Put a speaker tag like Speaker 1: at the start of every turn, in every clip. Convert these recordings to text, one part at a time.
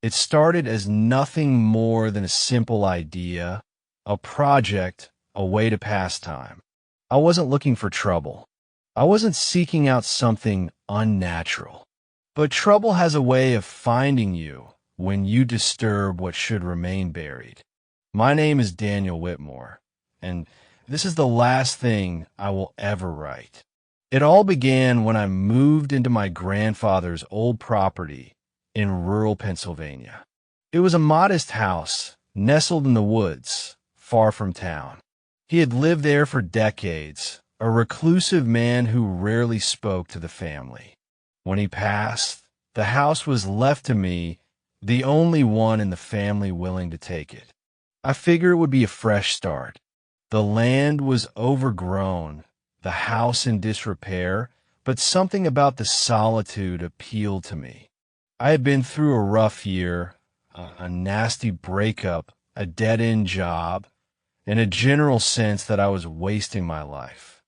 Speaker 1: It started as nothing more than a simple idea, a project, a way to pass time. I wasn't looking for trouble. I wasn't seeking out something unnatural. But trouble has a way of finding you when you disturb what should remain buried. My name is Daniel Whitmore, and this is the last thing I will ever write. It all began when I moved into my grandfather's old property in rural Pennsylvania. It was a modest house nestled in the woods, far from town. He had lived there for decades, a reclusive man who rarely spoke to the family. When he passed, the house was left to me, the only one in the family willing to take it. I figured it would be a fresh start. The land was overgrown, the house in disrepair, but something about the solitude appealed to me. I had been through a rough year, a nasty breakup, a dead-end job, and a general sense that I was wasting my life.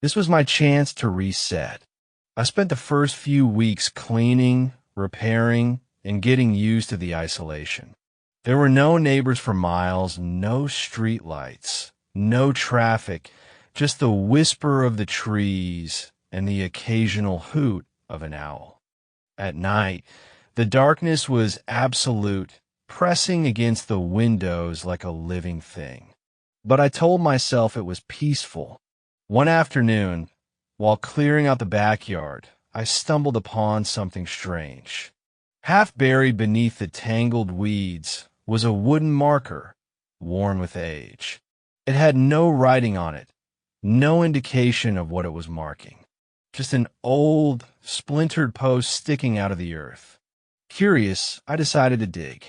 Speaker 1: This was my chance to reset. I spent the first few weeks cleaning, repairing, and getting used to the isolation. There were no neighbors for miles, no street lights, no traffic, just the whisper of the trees and the occasional hoot of an owl. At night, the darkness was absolute, pressing against the windows like a living thing. But I told myself it was peaceful. One afternoon, while clearing out the backyard, I stumbled upon something strange. Half buried beneath the tangled weeds was a wooden marker, worn with age. It had no writing on it, no indication of what it was marking. Just an old, splintered post sticking out of the earth. Curious, I decided to dig.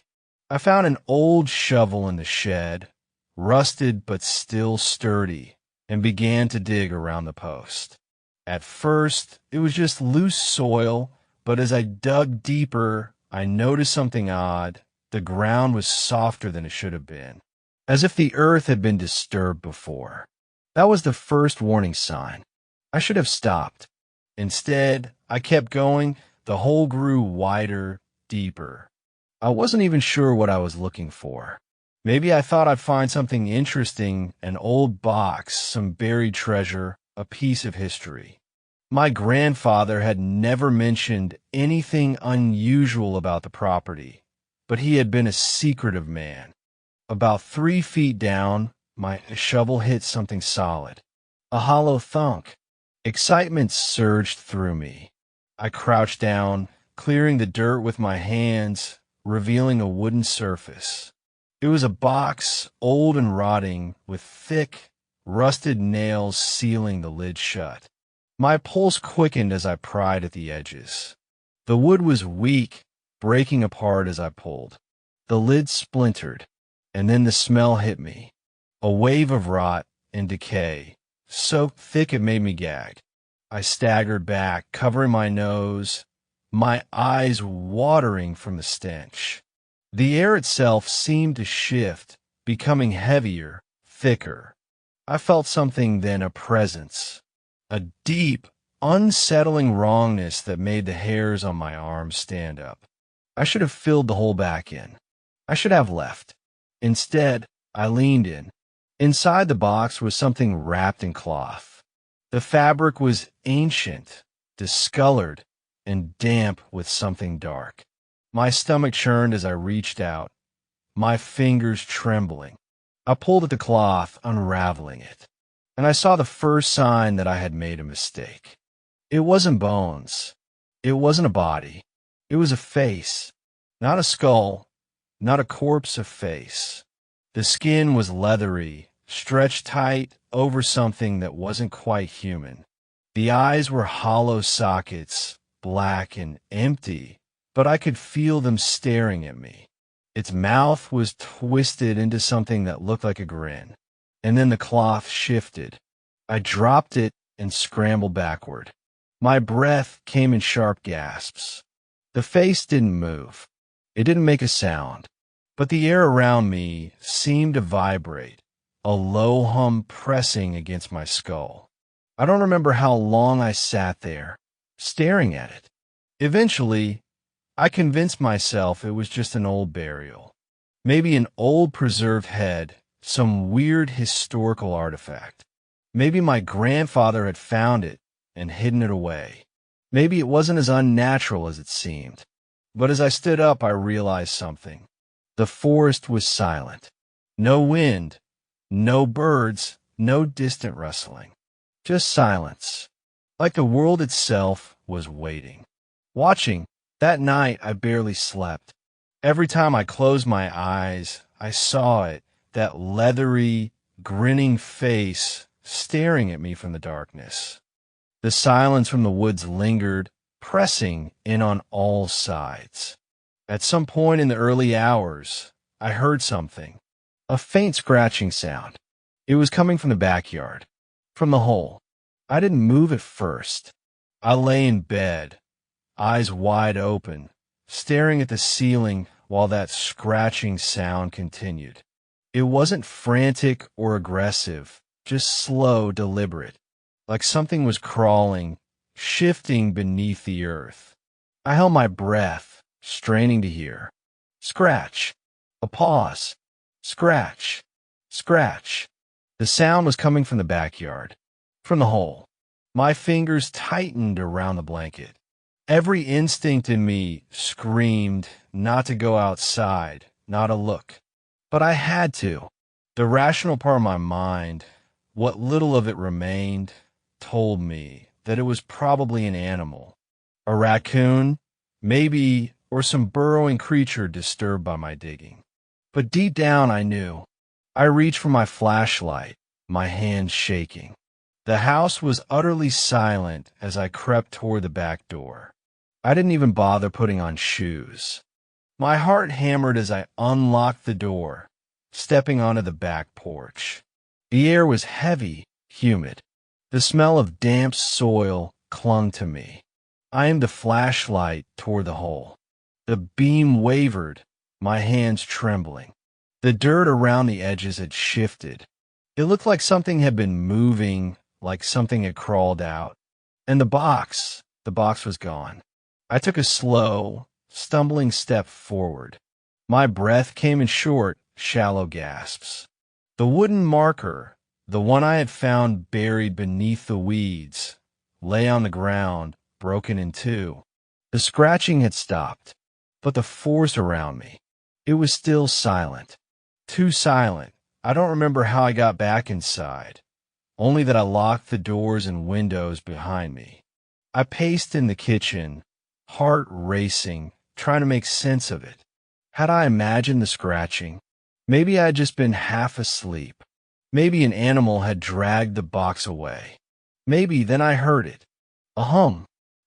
Speaker 1: I found an old shovel in the shed, rusted but still sturdy, and began to dig around the post. At first, it was just loose soil, but as I dug deeper, I noticed something odd. The ground was softer than it should have been, as if the earth had been disturbed before. That was the first warning sign. I should have stopped. Instead, I kept going. The hole grew wider, deeper. I wasn't even sure what I was looking for. Maybe I thought I'd find something interesting, an old box, some buried treasure, a piece of history. My grandfather had never mentioned anything unusual about the property, but he had been a secretive man. About 3 feet down, my shovel hit something solid. A hollow thunk. Excitement surged through me. I crouched down, clearing the dirt with my hands, revealing a wooden surface. It was a box, old and rotting, with thick, rusted nails sealing the lid shut. My pulse quickened as I pried at the edges. The wood was weak, breaking apart as I pulled. The lid splintered, and then the smell hit me. A wave of rot and decay, so thick it made me gag. I staggered back, covering my nose, my eyes watering from the stench. The air itself seemed to shift, becoming heavier, thicker. I felt something then, a presence, a deep, unsettling wrongness that made the hairs on my arms stand up. I should have filled the hole back in. I should have left. Instead, I leaned in. Inside the box was something wrapped in cloth. The fabric was ancient, discolored, and damp with something dark. My stomach churned as I reached out, my fingers trembling. I pulled at the cloth, unraveling it, and I saw the first sign that I had made a mistake. It wasn't bones. It wasn't a body. It was a face, not a skull, not a corpse, a face. The skin was leathery, stretched tight over something that wasn't quite human. The eyes were hollow sockets, black and empty, but I could feel them staring at me. Its mouth was twisted into something that looked like a grin. And then the cloth shifted. I dropped it and scrambled backward. My breath came in sharp gasps. The face didn't move. It didn't make a sound. But the air around me seemed to vibrate, a low hum pressing against my skull. I don't remember how long I sat there, staring at it. Eventually, I convinced myself it was just an old burial. Maybe an old preserved head, some weird historical artifact. Maybe my grandfather had found it and hidden it away. Maybe it wasn't as unnatural as it seemed. But as I stood up, I realized something. The forest was silent. No wind, no birds, no distant rustling. Just silence. Like the world itself was waiting. Watching. That night, I barely slept. Every time I closed my eyes, I saw it, that leathery, grinning face staring at me from the darkness. The silence from the woods lingered, pressing in on all sides. At some point in the early hours, I heard something, a faint scratching sound. It was coming from the backyard, from the hole. I didn't move at first. I lay in bed, eyes wide open, staring at the ceiling while that scratching sound continued. It wasn't frantic or aggressive, just slow, deliberate, like something was crawling, shifting beneath the earth. I held my breath, straining to hear. Scratch. A pause. Scratch. Scratch. The sound was coming from the backyard, from the hole. My fingers tightened around the blanket. Every instinct in me screamed not to go outside, not to look. But I had to. The rational part of my mind, what little of it remained, told me that it was probably an animal. A raccoon, maybe, or some burrowing creature disturbed by my digging. But deep down I knew. I reached for my flashlight, my hands shaking. The house was utterly silent as I crept toward the back door. I didn't even bother putting on shoes. My heart hammered as I unlocked the door, stepping onto the back porch. The air was heavy, humid. The smell of damp soil clung to me. I aimed the flashlight toward the hole. The beam wavered, my hands trembling. The dirt around the edges had shifted. It looked like something had been moving, like something had crawled out. And the box was gone. I took a slow, stumbling step forward. My breath came in short, shallow gasps. The wooden marker, the one I had found buried beneath the weeds, lay on the ground, broken in two. The scratching had stopped, but the force around me, it was still silent. Too silent. I don't remember how I got back inside, only that I locked the doors and windows behind me. I paced in the kitchen, heart racing, trying to make sense of it. Had I imagined the scratching? Maybe I had just been half asleep. Maybe an animal had dragged the box away. Maybe then I heard it. A hum.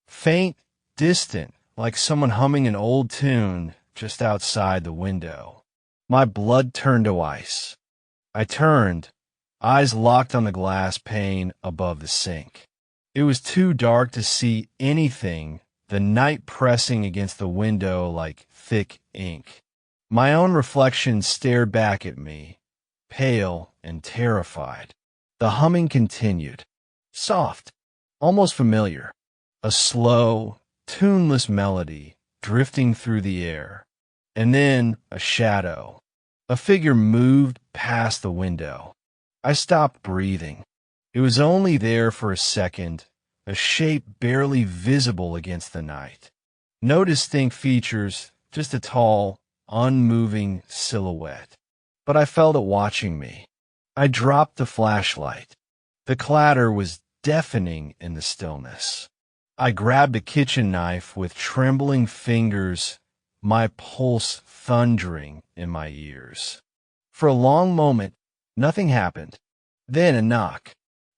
Speaker 1: Faint, distant, like someone humming an old tune just outside the window. My blood turned to ice. I turned, eyes locked on the glass pane above the sink. It was too dark to see anything, the night pressing against the window like thick ink. My own reflection stared back at me, pale and terrified. The humming continued. Soft, almost familiar. A slow, tuneless melody drifting through the air. And then a shadow. A figure moved past the window. I stopped breathing. It was only there for a second, a shape barely visible against the night. No distinct features, just a tall, unmoving silhouette. But I felt it watching me. I dropped the flashlight. The clatter was deafening in the stillness. I grabbed a kitchen knife with trembling fingers, my pulse thundering in my ears. For a long moment, nothing happened. Then a knock.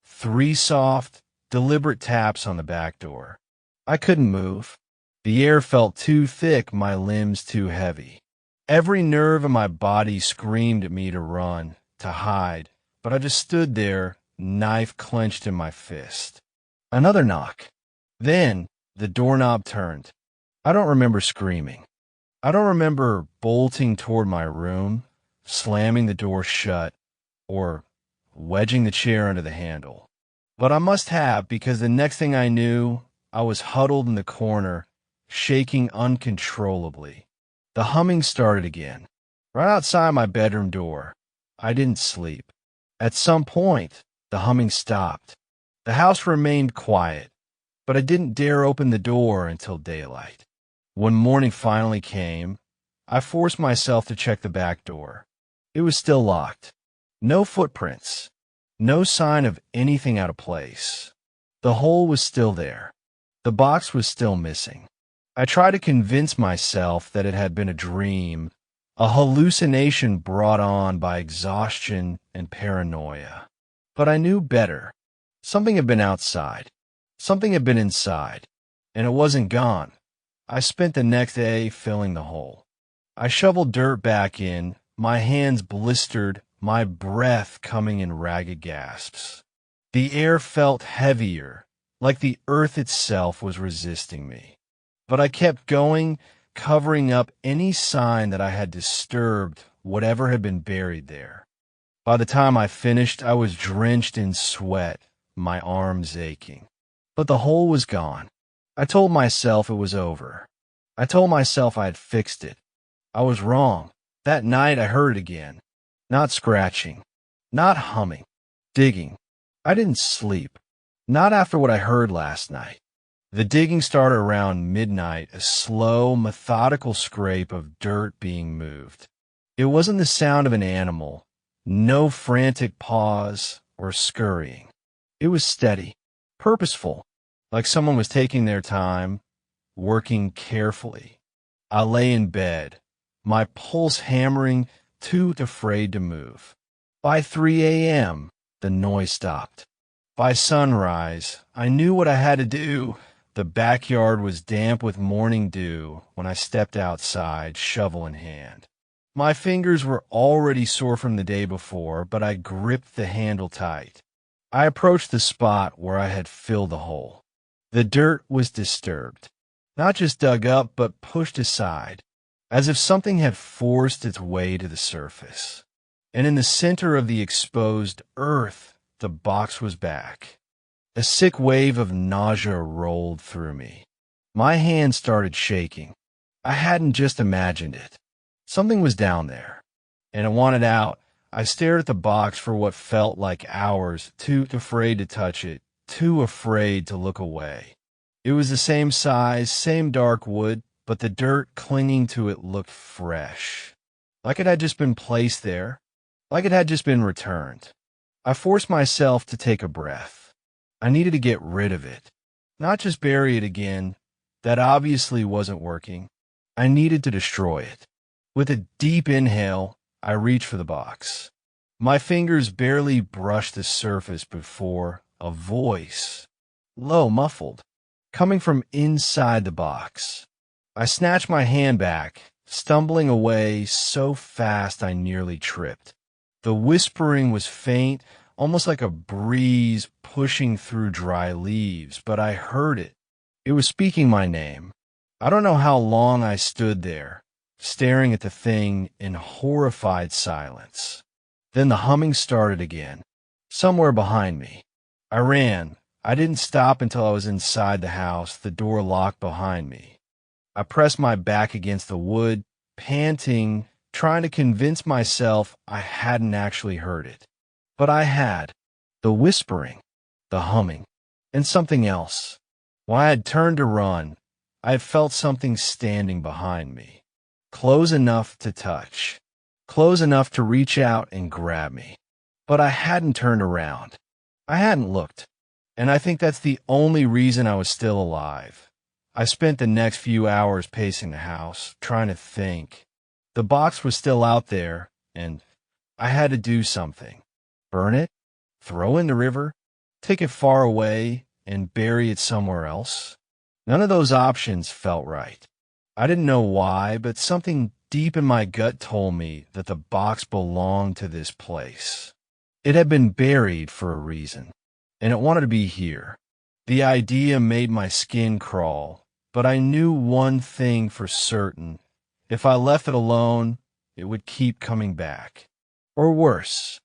Speaker 1: 3 soft, deliberate taps on the back door. I couldn't move. The air felt too thick, my limbs too heavy. Every nerve in my body screamed at me to run, to hide, but I just stood there, knife clenched in my fist. Another knock. Then the doorknob turned. I don't remember screaming. I don't remember bolting toward my room, slamming the door shut, or wedging the chair under the handle. But I must have, because the next thing I knew, I was huddled in the corner, shaking uncontrollably. The humming started again, right outside my bedroom door. I didn't sleep. At some point, the humming stopped. The house remained quiet, but I didn't dare open the door until daylight. When morning finally came, I forced myself to check the back door. It was still locked. No footprints. No sign of anything out of place. The hole was still there. The box was still missing. I tried to convince myself that it had been a dream, a hallucination brought on by exhaustion and paranoia. But I knew better. Something had been outside. Something had been inside. And it wasn't gone. I spent the next day filling the hole. I shoveled dirt back in, my hands blistered, my breath coming in ragged gasps. The air felt heavier, like the earth itself was resisting me. But I kept going, covering up any sign that I had disturbed whatever had been buried there. By the time I finished, I was drenched in sweat, my arms aching. But the hole was gone. I told myself it was over. I told myself I had fixed it. I was wrong. That night I heard it again. Not scratching. Not humming. Digging. I didn't sleep. Not after what I heard last night. The digging started around midnight, a slow, methodical scrape of dirt being moved. It wasn't the sound of an animal. No frantic pause or scurrying. It was steady, purposeful, like someone was taking their time, working carefully. I lay in bed, my pulse hammering, too afraid to move. By 3 a.m., the noise stopped. By sunrise, I knew what I had to do. The backyard was damp with morning dew when I stepped outside, shovel in hand. My fingers were already sore from the day before, but I gripped the handle tight. I approached the spot where I had filled the hole. The dirt was disturbed. Not just dug up, but pushed aside, as if something had forced its way to the surface. And in the center of the exposed earth, the box was back. A sick wave of nausea rolled through me. My hands started shaking. I hadn't just imagined it. Something was down there, and it wanted out. I stared at the box for what felt like hours, too afraid to touch it, too afraid to look away. It was the same size, same dark wood, but the dirt clinging to it looked fresh. Like it had just been placed there, like it had just been returned. I forced myself to take a breath. I needed to get rid of it, not just bury it again. That obviously wasn't working. I needed to destroy it. With a deep inhale, I reached for the box. My fingers barely brushed the surface before a voice, low, muffled, coming from inside the box. I snatched my hand back, stumbling away so fast I nearly tripped. The whispering was faint, almost like a breeze pushing through dry leaves, but I heard it. It was speaking my name. I don't know how long I stood there, staring at the thing in horrified silence. Then the humming started again, somewhere behind me. I ran. I didn't stop until I was inside the house, the door locked behind me. I pressed my back against the wood, panting, trying to convince myself I hadn't actually heard it. But I had. The whispering, the humming, and something else. When I had turned to run, I had felt something standing behind me, close enough to touch, close enough to reach out and grab me. But I hadn't turned around. I hadn't looked. And I think that's the only reason I was still alive. I spent the next few hours pacing the house, trying to think. The box was still out there, and I had to do something. Burn it? Throw it in the river? Take it far away and bury it somewhere else? None of those options felt right. I didn't know why, but something deep in my gut told me that the box belonged to this place. It had been buried for a reason, and it wanted to be here. The idea made my skin crawl, but I knew one thing for certain. If I left it alone, it would keep coming back. Or worse,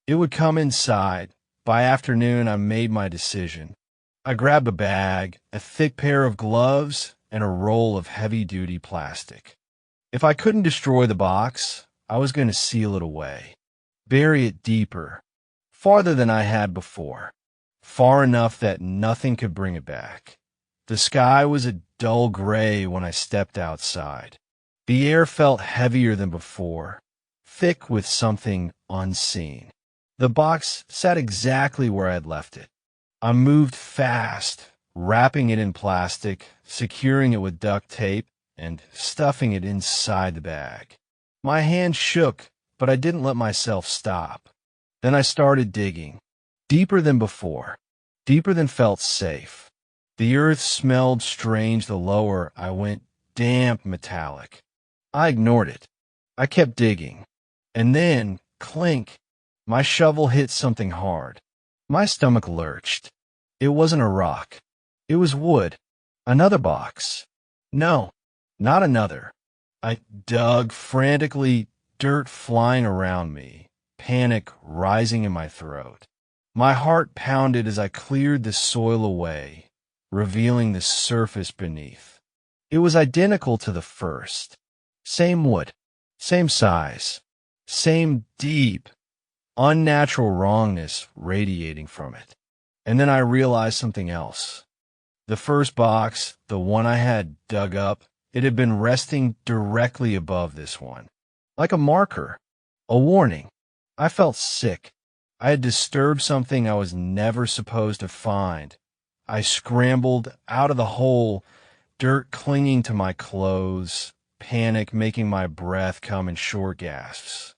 Speaker 1: it would come inside. By afternoon, I made my decision. I grabbed a bag, a thick pair of gloves, and a roll of heavy-duty plastic. If I couldn't destroy the box, I was going to seal it away, bury it deeper, farther than I had before, far enough that nothing could bring it back. The sky was a dull gray when I stepped outside. The air felt heavier than before, thick with something unseen. The box sat exactly where I had left it. I moved fast, wrapping it in plastic, securing it with duct tape, and stuffing it inside the bag. My hand shook, but I didn't let myself stop. Then I started digging, deeper than before, deeper than felt safe. The earth smelled strange the lower I went, damp, metallic. I ignored it. I kept digging. And then, clink, my shovel hit something hard. My stomach lurched. It wasn't a rock. It was wood. Another box. No, not another. I dug frantically, dirt flying around me, panic rising in my throat. My heart pounded as I cleared the soil away, revealing the surface beneath. It was identical to the first. Same wood, same size, same deep, unnatural wrongness radiating from it. And then I realized something else. The first box, the one I had dug up, it had been resting directly above this one, like a marker, a warning. I felt sick. I had disturbed something I was never supposed to find. I scrambled out of the hole, dirt clinging to my clothes, panic making my breath come in short gasps.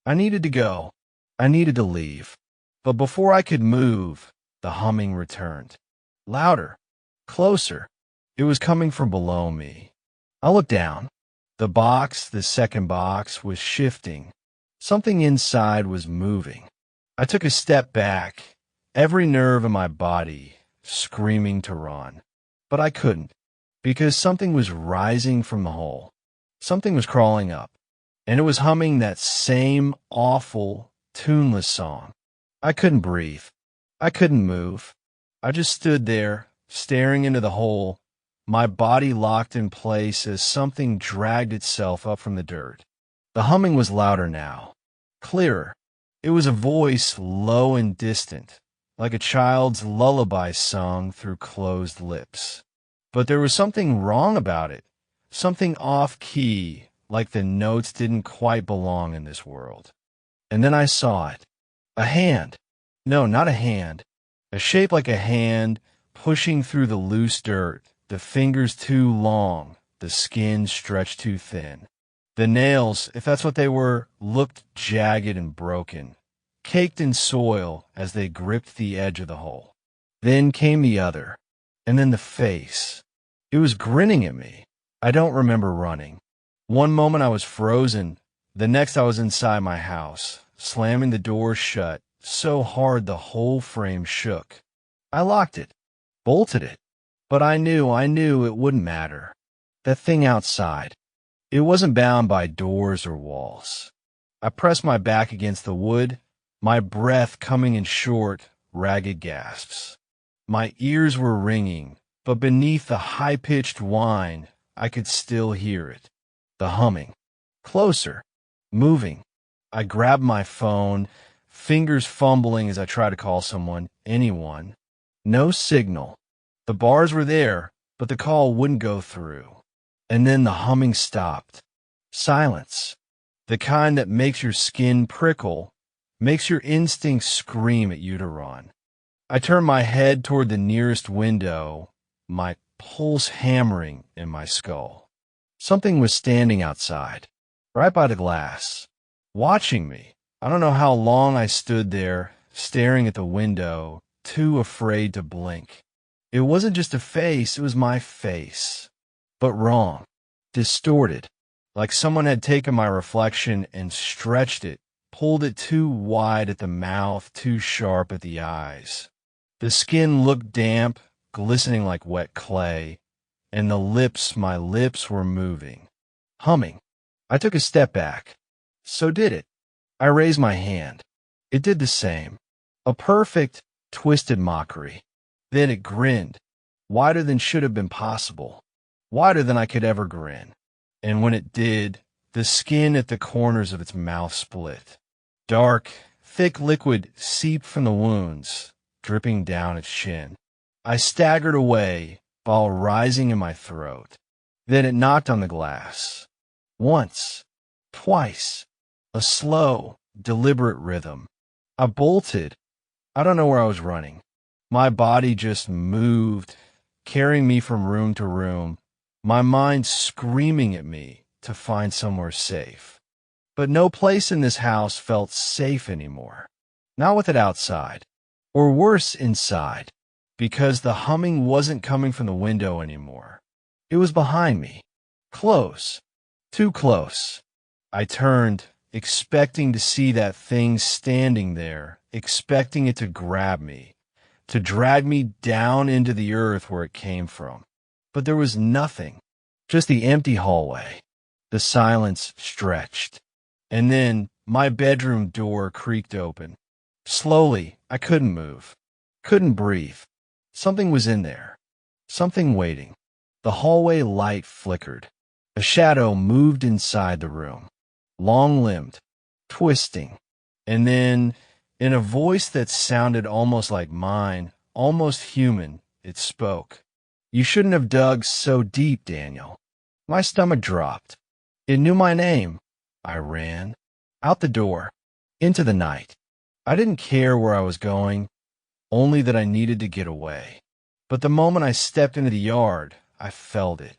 Speaker 1: I needed to go. I needed to leave. But before I could move, the humming returned. Louder, closer. It was coming from below me. I looked down. The box, the second box, was shifting. Something inside was moving. I took a step back, every nerve in my body screaming to run. But I couldn't, because something was rising from the hole. Something was crawling up, and it was humming that same awful, tuneless song. I couldn't breathe. I couldn't move. I just stood there, staring into the hole, my body locked in place as something dragged itself up from the dirt. The humming was louder now, clearer. It was a voice low and distant, like a child's lullaby sung through closed lips. But there was something wrong about it, something off-key, like the notes didn't quite belong in this world. And then I saw it. A hand. No, not a hand. A shape like a hand pushing through the loose dirt. The fingers too long, the skin stretched too thin. The nails, if that's what they were, looked jagged and broken, caked in soil as they gripped the edge of the hole. Then came the other, and then the face. It was grinning at me. I don't remember running. One moment I was frozen, the next I was inside my house, slamming the door shut so hard the whole frame shook. I locked it, bolted it. But I knew it wouldn't matter. That thing outside, it wasn't bound by doors or walls. I pressed my back against the wood, my breath coming in short, ragged gasps. My ears were ringing, but beneath the high-pitched whine, I could still hear it. The humming. Closer. Moving. I grabbed my phone, fingers fumbling as I tried to call someone, anyone. No signal. The bars were there, but the call wouldn't go through. And then the humming stopped. Silence. The kind that makes your skin prickle, makes your instincts scream at you to run. I turned my head toward the nearest window, my pulse hammering in my skull. Something was standing outside, right by the glass, watching me. I don't know how long I stood there, staring at the window, too afraid to blink. It wasn't just a face, it was my face. But wrong. Distorted. Like someone had taken my reflection and stretched it, pulled it too wide at the mouth, too sharp at the eyes. The skin looked damp, glistening like wet clay, and my lips were moving. Humming. I took a step back. So did it. I raised my hand. It did the same. A perfect, twisted mockery. Then it grinned, wider than should have been possible. wider than I could ever grin. And when it did, the skin at the corners of its mouth split. Dark, thick liquid seeped from the wounds, dripping down its chin. I staggered away, ball rising in my throat. Then it knocked on the glass. Once, twice, a slow, deliberate rhythm. I bolted. I don't know where I was running. My body just moved, carrying me from room to room, my mind screaming at me to find somewhere safe. But no place in this house felt safe anymore. Not with it outside, or worse, inside, because the humming wasn't coming from the window anymore. It was behind me. Close. Too close. I turned, expecting to see that thing standing there, expecting it to grab me, to drag me down into the earth where it came from. But there was nothing, just the empty hallway. The silence stretched. And then my bedroom door creaked open. Slowly, I couldn't move, couldn't breathe. Something was in there, something waiting. The hallway light flickered. A shadow moved inside the room, long-limbed, twisting. And then, in a voice that sounded almost like mine, almost human, it spoke. "You shouldn't have dug so deep, Daniel." My stomach dropped. It knew my name. I ran. Out the door. Into the night. I didn't care where I was going, only that I needed to get away. But the moment I stepped into the yard, I felt it.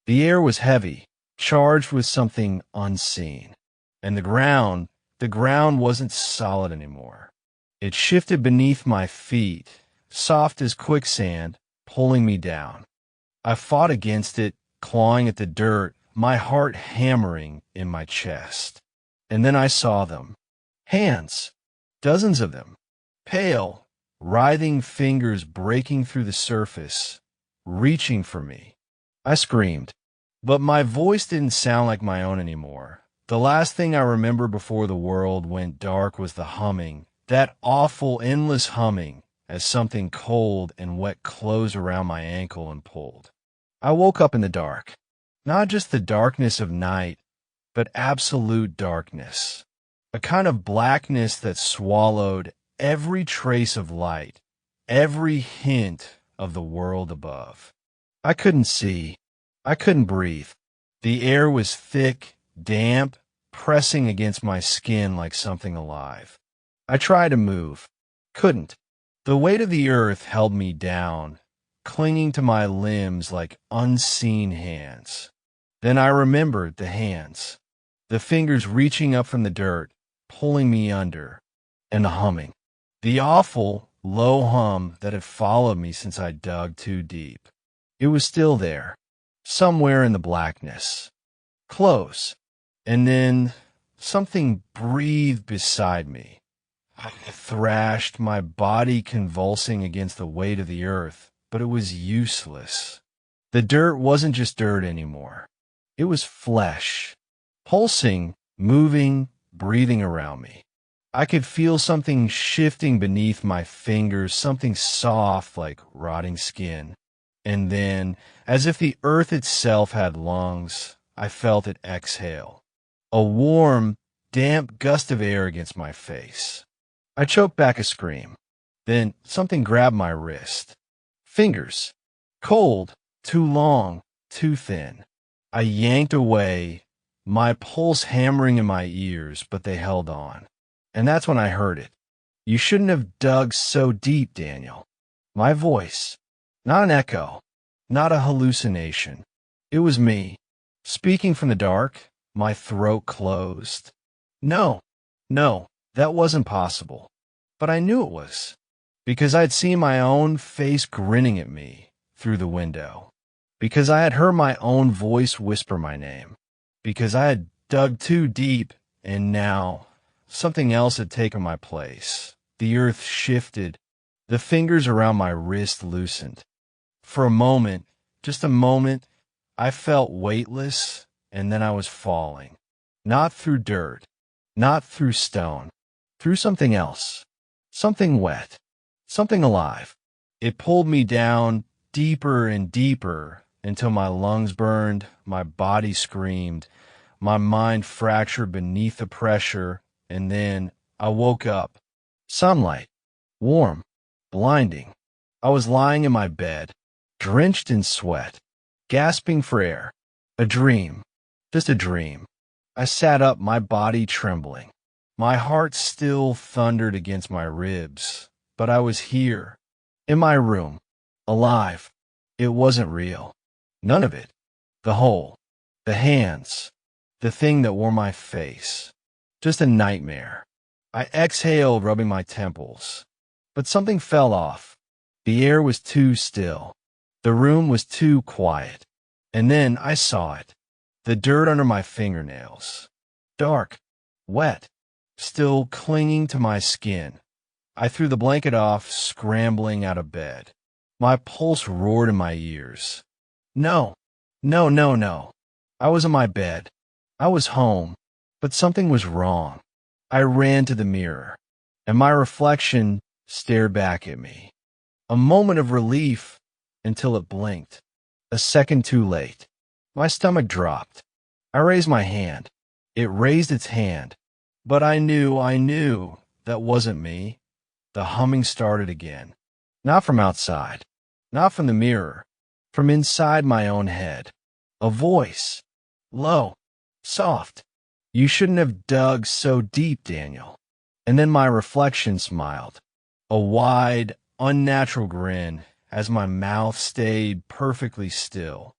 Speaker 1: The air was heavy, charged with something unseen. And the ground wasn't solid anymore. It shifted beneath my feet, soft as quicksand, pulling me down. I fought against it, clawing at the dirt, my heart hammering in my chest. And then I saw them. Hands. Dozens of them. Pale, writhing fingers breaking through the surface, reaching for me. I screamed, but my voice didn't sound like my own anymore. The last thing I remember before the world went dark was the humming, that awful, endless humming, as something cold and wet closed around my ankle and pulled. I woke up in the dark. Not just the darkness of night, but absolute darkness. A kind of blackness that swallowed every trace of light, every hint of the world above. I couldn't see. I couldn't breathe. The air was thick, damp, pressing against my skin like something alive. I tried to move. Couldn't. The weight of the earth held me down, clinging to my limbs like unseen hands. Then I remembered the hands, the fingers reaching up from the dirt, pulling me under, and the humming. The awful, low hum that had followed me since I dug too deep. It was still there, somewhere in the blackness. Close. And then something breathed beside me. I thrashed, my body convulsing against the weight of the earth, but it was useless. The dirt wasn't just dirt anymore. It was flesh, pulsing, moving, breathing around me. I could feel something shifting beneath my fingers, something soft like rotting skin. And then, as if the earth itself had lungs, I felt it exhale. A warm, damp gust of air against my face. I choked back a scream. Then something grabbed my wrist. Fingers. Cold, too long, too thin. I yanked away, my pulse hammering in my ears, but they held on. And that's when I heard it. "You shouldn't have dug so deep, Daniel." My voice. Not an echo. Not a hallucination. It was me. Speaking from the dark, my throat closed. No, that wasn't possible. But I knew it was. Because I'd seen my own face grinning at me through the window. Because I had heard my own voice whisper my name. Because I had dug too deep, and now something else had taken my place. The earth shifted. The fingers around my wrist loosened. For a moment, just a moment, I felt weightless, and then I was falling. Not through dirt, not through stone, through something else. Something wet, something alive. It pulled me down deeper and deeper, until my lungs burned, my body screamed, my mind fractured beneath the pressure, and then I woke up. Sunlight. Warm. Blinding. I was lying in my bed, drenched in sweat, gasping for air. A dream. Just a dream. I sat up, my body trembling. My heart still thundered against my ribs, but I was here, in my room, alive. It wasn't real. None of it. The hole. The hands. The thing that wore my face. Just a nightmare. I exhaled, rubbing my temples. But something fell off. The air was too still. The room was too quiet. And then I saw it. The dirt under my fingernails. Dark. Wet. Still clinging to my skin. I threw the blanket off, scrambling out of bed. My pulse roared in my ears. No. No, no, no. I was in my bed. I was home. But something was wrong. I ran to the mirror, and my reflection stared back at me. A moment of relief until it blinked. A second too late. My stomach dropped. I raised my hand. It raised its hand. But I knew that wasn't me. The humming started again. Not from outside. Not from the mirror. From inside my own head. A voice. Low. Soft. You shouldn't have dug so deep, Daniel. And then my reflection smiled. A wide, unnatural grin as my mouth stayed perfectly still.